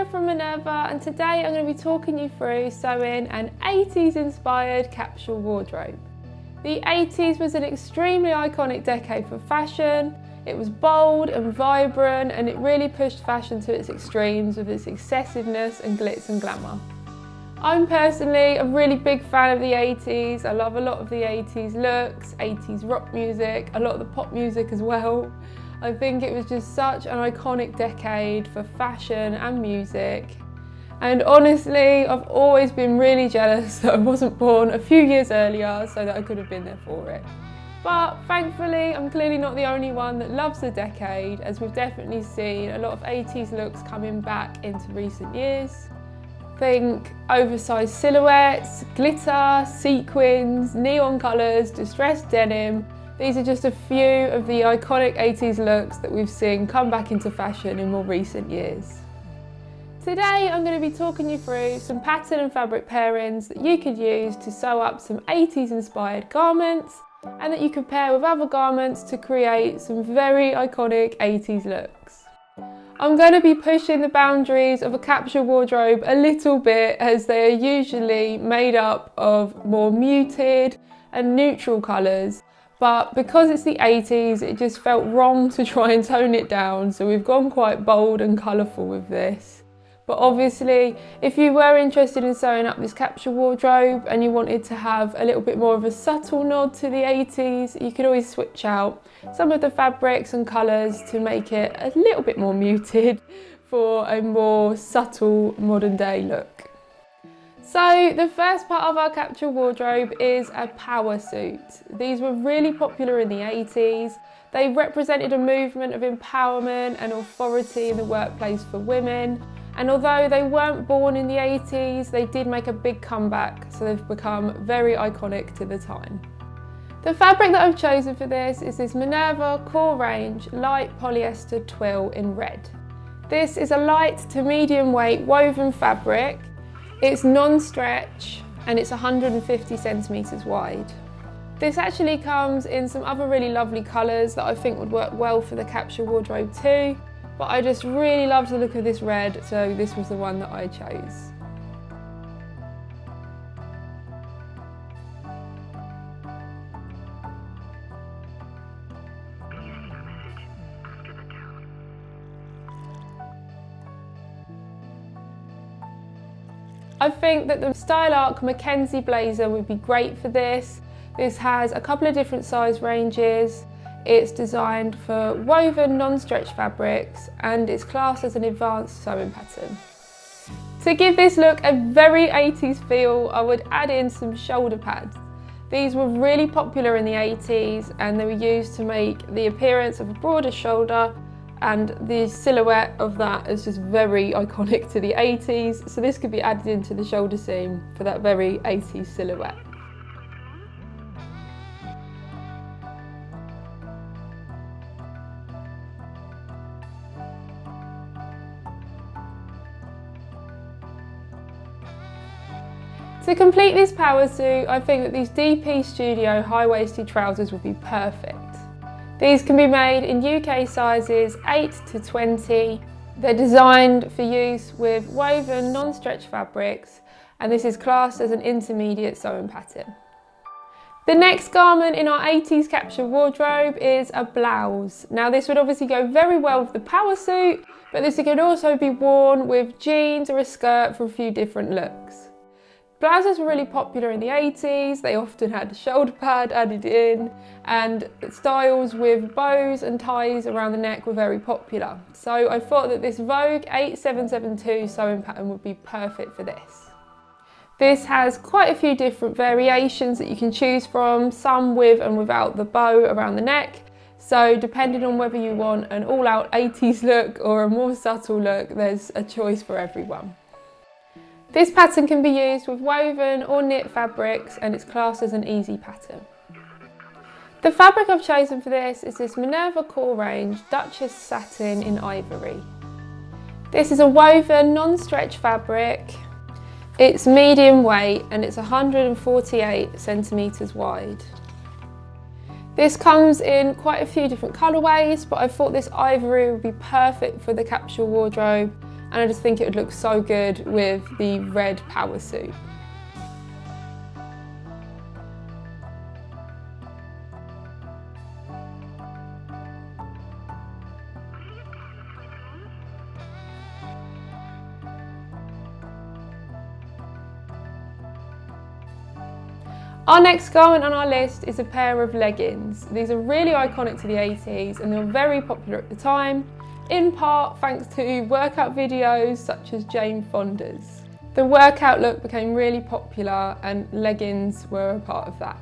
from Minerva, and today I'm going to be talking you through sewing an 80s inspired capsule wardrobe. The 80s was an extremely iconic decade for fashion. It was bold and vibrant, and it really pushed fashion to its extremes with its excessiveness and glitz and glamour. I'm personally a really big fan of the 80s. I love a lot of the 80s looks, 80s rock music, a lot of the pop music as well. I think it was just such an iconic decade for fashion and music. And honestly, I've always been really jealous that I wasn't born a few years earlier so that I could have been there for it. But thankfully, I'm clearly not the only one that loves the decade, as we've definitely seen a lot of 80s looks coming back into recent years. Think oversized silhouettes, glitter, sequins, neon colours, distressed denim. These are just a few of the iconic 80s looks that we've seen come back into fashion in more recent years. Today I'm going to be talking you through some pattern and fabric pairings that you could use to sew up some 80s inspired garments, and that you could pair with other garments to create some very iconic 80s looks. I'm going to be pushing the boundaries of a capsule wardrobe a little bit, as they are usually made up of more muted and neutral colours. But because it's the 80s, it just felt wrong to try and tone it down, so we've gone quite bold and colourful with this. But obviously, if you were interested in sewing up this capsule wardrobe and you wanted to have a little bit more of a subtle nod to the 80s, you could always switch out some of the fabrics and colours to make it a little bit more muted for a more subtle modern day look. So the first part of our capsule wardrobe is a power suit. These were really popular in the 80s. They represented a movement of empowerment and authority in the workplace for women. And although they weren't born in the 80s, they did make a big comeback, so they've become very iconic to the time. The fabric that I've chosen for this is this Minerva Core Range Light Polyester Twill in red. This is a light to medium weight woven fabric. It's non-stretch and it's 150 centimetres wide. This actually comes in some other really lovely colours that I think would work well for the capsule wardrobe too, but I just really loved the look of this red, so this was the one that I chose. I think that the Style Arc Mackenzie blazer would be great for this. This has a couple of different size ranges. It's designed for woven non-stretch fabrics and it's classed as an advanced sewing pattern. To give this look a very 80s feel, I would add in some shoulder pads. These were really popular in the 80s and they were used to make the appearance of a broader shoulder, and the silhouette of that is just very iconic to the 80s, so this could be added into the shoulder seam for that very 80s silhouette. To complete this power suit, I think that these DP Studio high-waisted trousers would be perfect. These can be made in UK sizes 8 to 20. They're designed for use with woven non-stretch fabrics, and this is classed as an intermediate sewing pattern. The next garment in our 80s capsule wardrobe is a blouse. Now this would obviously go very well with the power suit, but this could also be worn with jeans or a skirt for a few different looks. Blouses were really popular in the 80s, they often had a shoulder pad added in, and styles with bows and ties around the neck were very popular. So I thought that this Vogue 8772 sewing pattern would be perfect for this. This has quite a few different variations that you can choose from, some with and without the bow around the neck. So depending on whether you want an all-out 80s look or a more subtle look, there's a choice for everyone. This pattern can be used with woven or knit fabrics and it's classed as an easy pattern. The fabric I've chosen for this is this Minerva Core Range Duchess Satin in Ivory. This is a woven non-stretch fabric. It's medium weight and it's 148 centimetres wide. This comes in quite a few different colourways, but I thought this ivory would be perfect for the capsule wardrobe and I just think it would look so good with the red power suit. Our next garment on our list is a pair of leggings. These are really iconic to the 80s and they were very popular at the time, in part thanks to workout videos such as Jane Fonda's. The workout look became really popular and leggings were a part of that.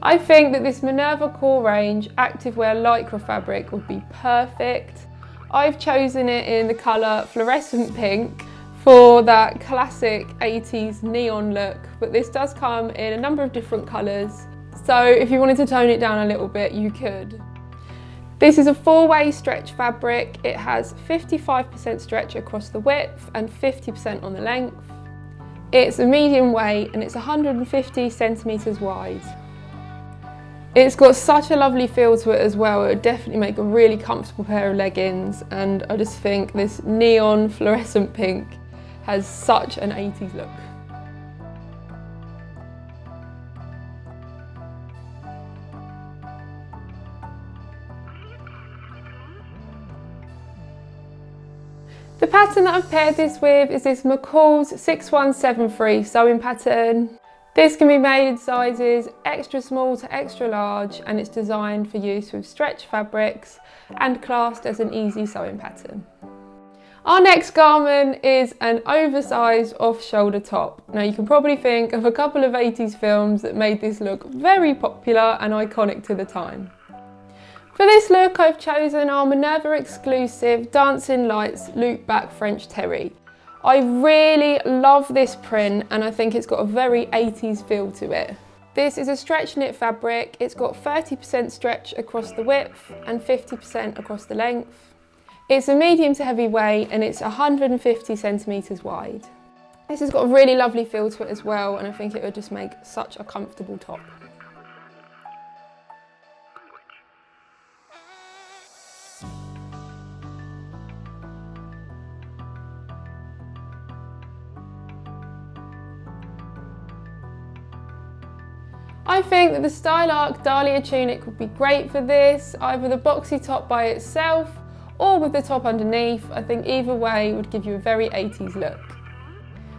I think that this Minerva core range activewear lycra fabric would be perfect. I've chosen it in the colour fluorescent pink for that classic 80s neon look, but this does come in a number of different colours, so if you wanted to tone it down a little bit, you could. This is a 4-way stretch fabric. It has 55% stretch across the width and 50% on the length. It's a medium weight and it's 150 centimetres wide. It's got such a lovely feel to it as well. It would definitely make a really comfortable pair of leggings, and I just think this neon fluorescent pink has such an 80s look. The pattern that I've paired this with is this McCall's 6173 sewing pattern. This can be made in sizes extra small to extra large, and it's designed for use with stretch fabrics and classed as an easy sewing pattern. Our next garment is an oversized off-shoulder top. Now you can probably think of a couple of 80s films that made this look very popular and iconic to the time. For this look I've chosen our Minerva exclusive Dancing Lights loop back French terry. I really love this print and I think it's got a very 80s feel to it. This is a stretch knit fabric. It's got 30% stretch across the width and 50% across the length. It's a medium to heavy weight and it's 150 centimetres wide. This has got a really lovely feel to it as well, and I think it would just make such a comfortable top. I think that the Style Arc Dahlia tunic would be great for this, either the boxy top by itself or with the top underneath. I think either way would give you a very 80s look.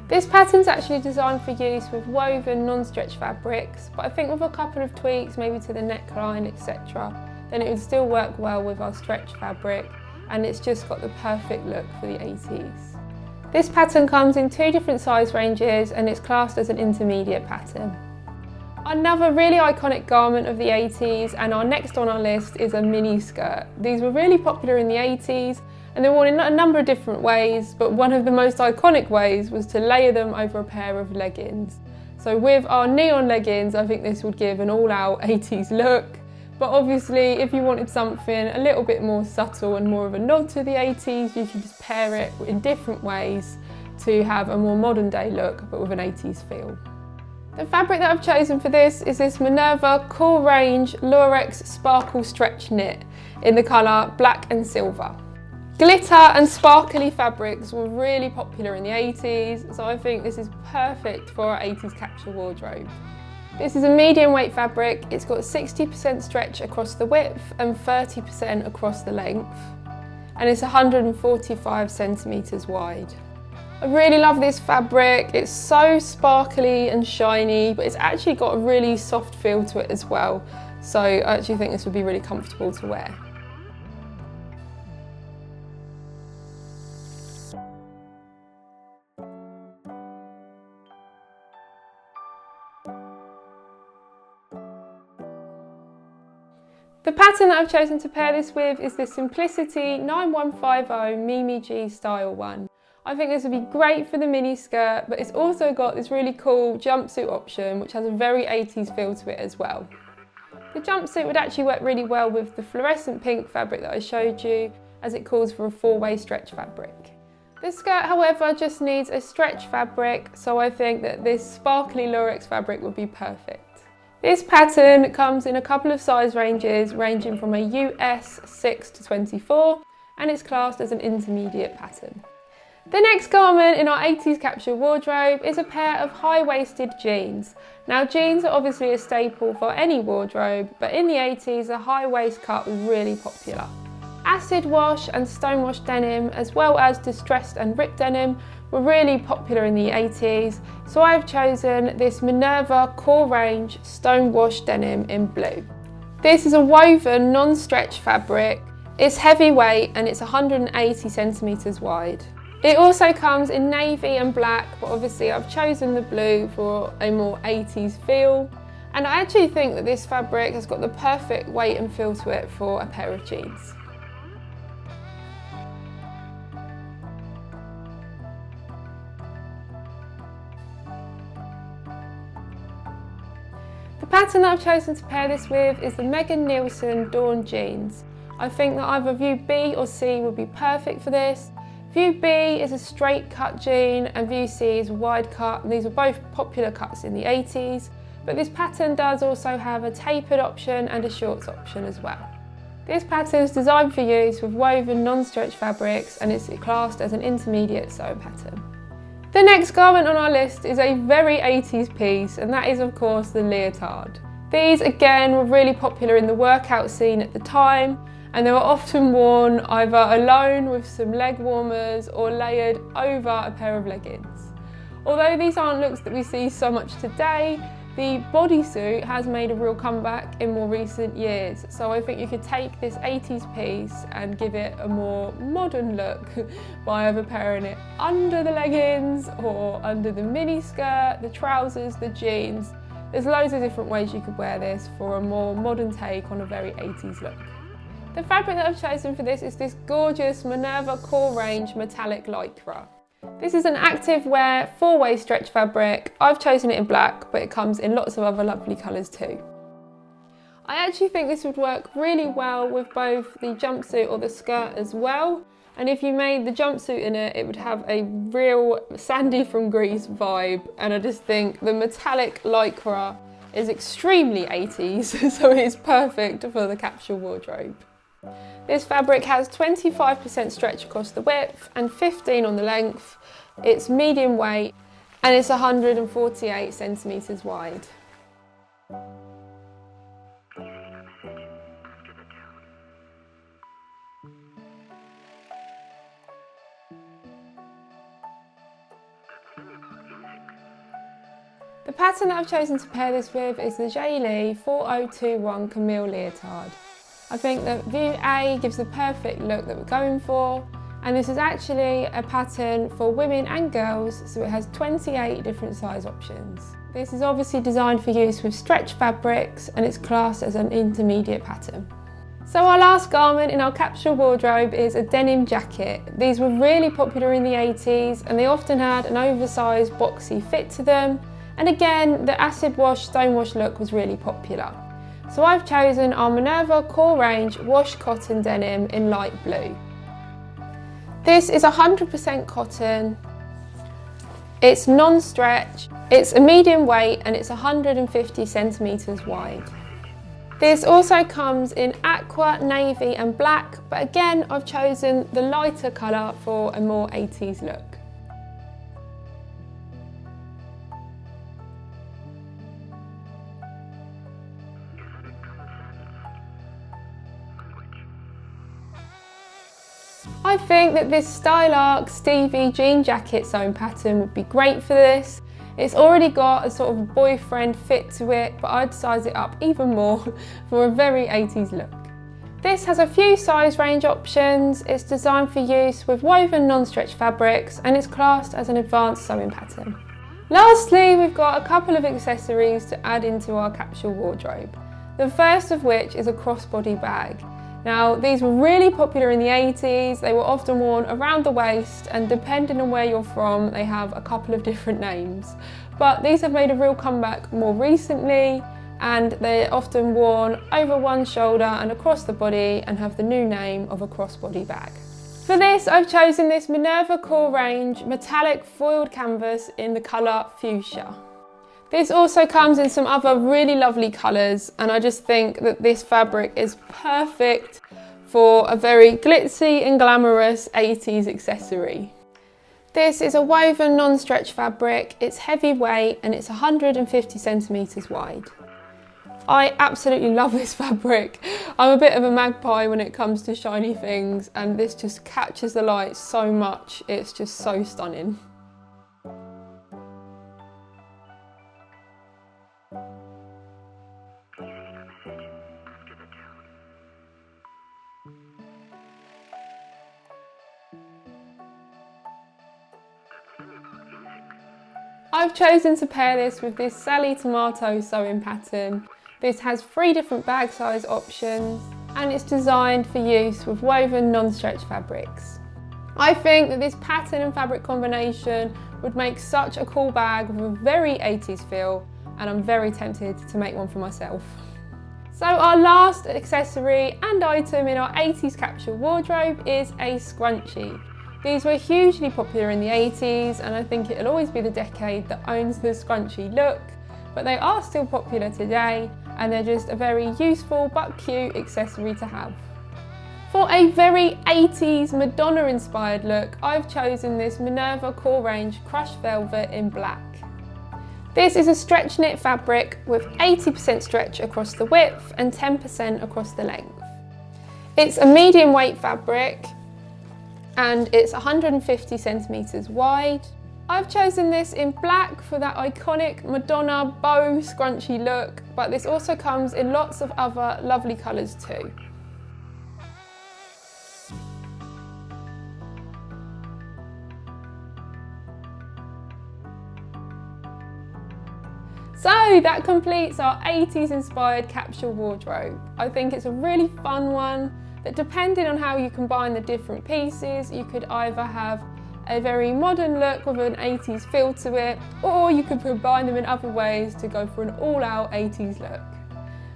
This pattern's actually designed for use with woven non-stretch fabrics, but I think with a couple of tweaks, maybe to the neckline, etc., then it would still work well with our stretch fabric, and it's just got the perfect look for the 80s. This pattern comes in 2 different size ranges and it's classed as an intermediate pattern. Another really iconic garment of the 80s, and our next on our list, is a mini skirt. These were really popular in the 80s and they were worn in a number of different ways, but one of the most iconic ways was to layer them over a pair of leggings. So with our neon leggings, I think this would give an all-out 80s look, but obviously if you wanted something a little bit more subtle and more of a nod to the 80s, you can just pair it in different ways to have a more modern day look but with an 80s feel. The fabric that I've chosen for this is this Minerva Core Range Lurex Sparkle Stretch Knit in the colour black and silver. Glitter and sparkly fabrics were really popular in the 80s, so I think this is perfect for our 80s capsule wardrobe. This is a medium weight fabric. It's got 60% stretch across the width and 30% across the length, and it's 145 centimetres wide. I really love this fabric. It's so sparkly and shiny, but it's actually got a really soft feel to it as well. So I actually think this would be really comfortable to wear. The pattern that I've chosen to pair this with is the Simplicity 9150 Mimi G style one. I think this would be great for the mini skirt, but it's also got this really cool jumpsuit option which has a very 80s feel to it as well. The jumpsuit would actually work really well with the fluorescent pink fabric that I showed you, as it calls for a 4-way stretch fabric. This skirt, however, just needs a stretch fabric, so I think that this sparkly lurex fabric would be perfect. This pattern comes in a couple of size ranges, ranging from a US 6 to 24, and it's classed as an intermediate pattern. The next garment in our 80s capsule wardrobe is a pair of high-waisted jeans. Now jeans are obviously a staple for any wardrobe, but in the 80s a high waist cut was really popular. Acid wash and stonewash denim, as well as distressed and ripped denim, were really popular in the 80s, so I've chosen this Minerva core range stonewash denim in blue. This is a woven non-stretch fabric. It's heavyweight and it's 180 centimetres wide. It also comes in navy and black, but obviously I've chosen the blue for a more 80s feel. And I actually think that this fabric has got the perfect weight and feel to it for a pair of jeans. The pattern that I've chosen to pair this with is the Megan Nielsen Dawn jeans. I think that either view B or C would be perfect for this. View B is a straight cut jean and view C is a wide cut, and these are both popular cuts in the 80s, but this pattern does also have a tapered option and a shorts option as well. This pattern is designed for use with woven non-stretch fabrics and it's classed as an intermediate sewing pattern. The next garment on our list is a very 80s piece, and that is of course the leotard. These again were really popular in the workout scene at the time, and they were often worn either alone with some leg warmers or layered over a pair of leggings. Although these aren't looks that we see so much today, the bodysuit has made a real comeback in more recent years, so I think you could take this 80s piece and give it a more modern look by either pairing it under the leggings or under the mini skirt, the trousers, the jeans. There's loads of different ways you could wear this for a more modern take on a very 80s look. The fabric that I've chosen for this is this gorgeous Minerva core range metallic lycra. This is an active wear 4-way stretch fabric. I've chosen it in black, but it comes in lots of other lovely colours too. I actually think this would work really well with both the jumpsuit or the skirt as well. And if you made the jumpsuit in it, it would have a real Sandy from Greece vibe. And I just think the metallic lycra is extremely 80s, so it's perfect for the capsule wardrobe. This fabric has 25% stretch across the width and 15% on the length. It's medium weight and it's 148 centimetres wide. The pattern that I've chosen to pair this with is the Lee 4021 Camille Leotard. I think that view A gives the perfect look that we're going for, and this is actually a pattern for women and girls, so it has 28 different size options. This is obviously designed for use with stretch fabrics and it's classed as an intermediate pattern. So our last garment in our capsule wardrobe is a denim jacket. These were really popular in the 80s and they often had an oversized boxy fit to them, and again the acid wash stonewash look was really popular. So I've chosen our Minerva core range wash cotton denim in light blue. This is 100% cotton, it's non-stretch, it's a medium weight and it's 150 centimetres wide. This also comes in aqua, navy and black, but again I've chosen the lighter colour for a more 80s look. I think that this Stylark Stevie jean jacket sewing pattern would be great for this. It's already got a sort of boyfriend fit to it, but I'd size it up even more for a very 80s look. This has a few size range options. It's designed for use with woven non-stretch fabrics and it's classed as an advanced sewing pattern. Lastly, we've got a couple of accessories to add into our capsule wardrobe. The first of which is a crossbody bag. Now, these were really popular in the 80s, they were often worn around the waist and depending on where you're from, they have a couple of different names. But these have made a real comeback more recently and they're often worn over one shoulder and across the body and have the new name of a crossbody bag. For this, I've chosen this Minerva core range metallic foiled canvas in the colour fuchsia. This also comes in some other really lovely colours and I just think that this fabric is perfect for a very glitzy and glamorous 80s accessory. This is a woven non-stretch fabric. It's heavyweight and it's 150 centimetres wide. I absolutely love this fabric. I'm a bit of a magpie when it comes to shiny things, and this just catches the light so much. It's just so stunning. I've chosen to pair this with this Sally Tomato sewing pattern. This has 3 different bag size options and it's designed for use with woven non-stretch fabrics. I think that this pattern and fabric combination would make such a cool bag with a very 80s feel, and I'm very tempted to make one for myself. So our last accessory and item in our 80s capsule wardrobe is a scrunchie. These were hugely popular in the 80s, and I think it'll always be the decade that owns the scrunchie look, but they are still popular today, and they're just a very useful but cute accessory to have. For a very 80s Madonna inspired look, I've chosen this Minerva core range crushed velvet in black. This is a stretch knit fabric with 80% stretch across the width and 10% across the length. It's a medium weight fabric and it's 150 centimetres wide. I've chosen this in black for that iconic Madonna bow scrunchie look, but this also comes in lots of other lovely colours too. So that completes our 80s inspired capsule wardrobe. I think it's a really fun one that, depending on how you combine the different pieces, you could either have a very modern look with an 80s feel to it, or you could combine them in other ways to go for an all-out 80s look.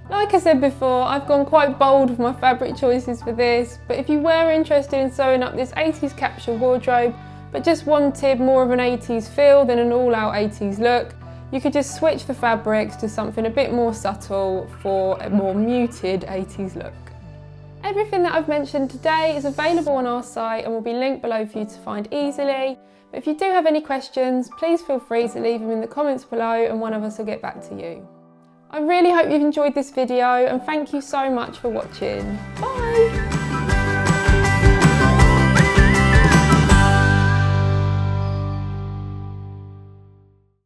Like I said before, I've gone quite bold with my fabric choices for this, but if you were interested in sewing up this 80s capsule wardrobe, but just wanted more of an 80s feel than an all-out 80s look, you could just switch the fabrics to something a bit more subtle for a more muted 80s look. Everything that I've mentioned today is available on our site and will be linked below for you to find easily. But if you do have any questions, please feel free to leave them in the comments below and one of us will get back to you. I really hope you've enjoyed this video and thank you so much for watching. Bye!